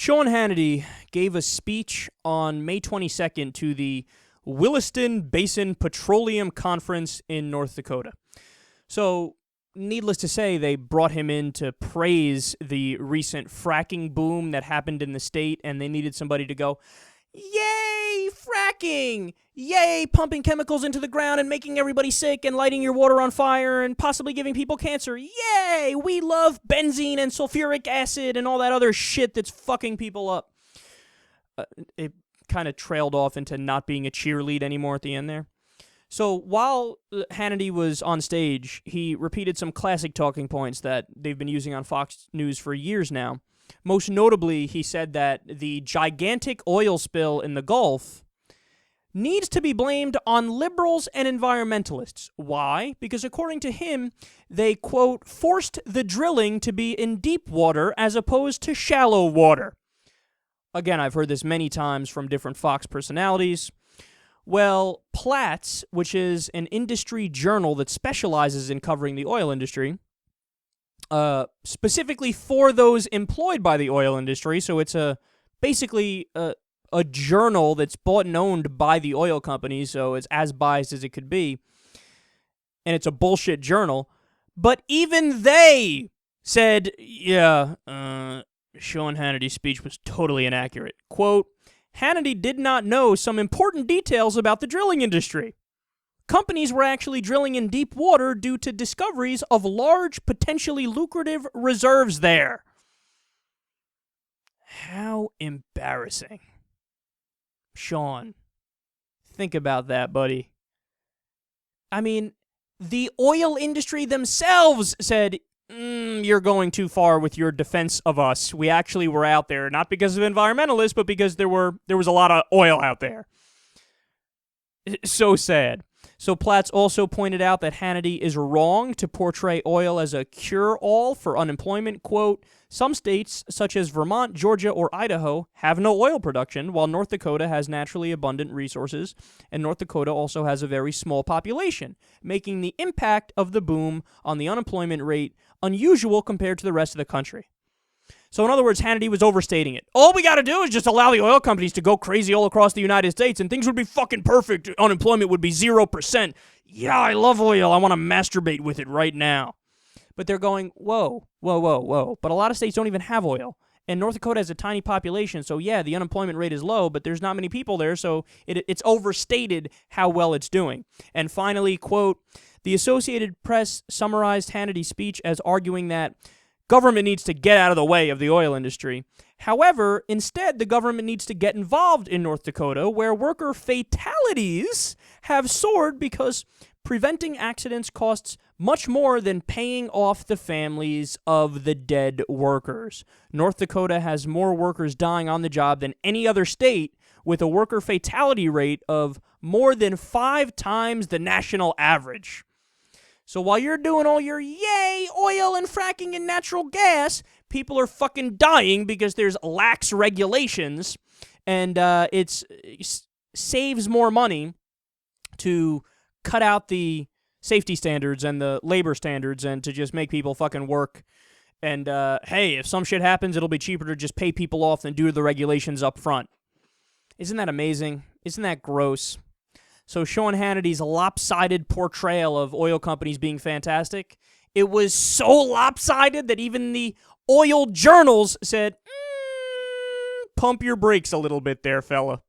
Sean Hannity gave a speech on May 22nd to the Williston Basin Petroleum Conference in North Dakota. So, needless to say, they brought him in to praise the recent fracking boom that happened in the state, and they needed somebody to go, "Yay, fracking! Yay, pumping chemicals into the ground and making everybody sick and lighting your water on fire and possibly giving people cancer. Yay, we love benzene and sulfuric acid and all that other shit that's fucking people up." It kind of trailed off into not being a cheerlead anymore at the end there. So while Hannity was on stage, he repeated some classic talking points that they've been using on Fox News for years now. Most notably, he said that the gigantic oil spill in the Gulf needs to be blamed on liberals and environmentalists. Why? Because according to him, they, quote, forced the drilling to be in deep water as opposed to shallow water. Again, I've heard this many times from different Fox personalities. Well, Platts, which is an industry journal that specializes in covering the oil industry, specifically for those employed by the oil industry, so it's basically a journal that's bought and owned by the oil companies, so it's as biased as it could be, and it's a bullshit journal, but even they said, Sean Hannity's speech was totally inaccurate. Quote, Hannity did not know some important details about the drilling industry. Companies were actually drilling in deep water due to discoveries of large, potentially lucrative reserves there. How embarrassing. Sean, think about that, buddy. I mean, the oil industry themselves said, you're going too far with your defense of us. We actually were out there, not because of environmentalists, but because there was a lot of oil out there. It's so sad. So Platts also pointed out that Hannity is wrong to portray oil as a cure-all for unemployment. Quote, some states, such as Vermont, Georgia, or Idaho, have no oil production, while North Dakota has naturally abundant resources, and North Dakota also has a very small population, making the impact of the boom on the unemployment rate unusual compared to the rest of the country. So in other words, Hannity was overstating it. All we got to do is just allow the oil companies to go crazy all across the United States and things would be fucking perfect. Unemployment would be 0%. Yeah, I love oil. I want to masturbate with it right now. But they're going, whoa. But a lot of states don't even have oil. And North Dakota has a tiny population, so yeah, the unemployment rate is low, but there's not many people there, so it's overstated how well it's doing. And finally, quote, the Associated Press summarized Hannity's speech as arguing that government needs to get out of the way of the oil industry. However, instead, the government needs to get involved in North Dakota, where worker fatalities have soared because preventing accidents costs much more than paying off the families of the dead workers. North Dakota has more workers dying on the job than any other state, with a worker fatality rate of more than 5 times the national average. So while you're doing all your yay, oil and fracking and natural gas, people are fucking dying because there's lax regulations, and it saves more money to cut out the safety standards and the labor standards and to just make people fucking work. And hey, if some shit happens, it'll be cheaper to just pay people off than do the regulations up front. Isn't that amazing? Isn't that gross? So Sean Hannity's lopsided portrayal of oil companies being fantastic, it was so lopsided that even the oil journals said, pump your brakes a little bit there, fella.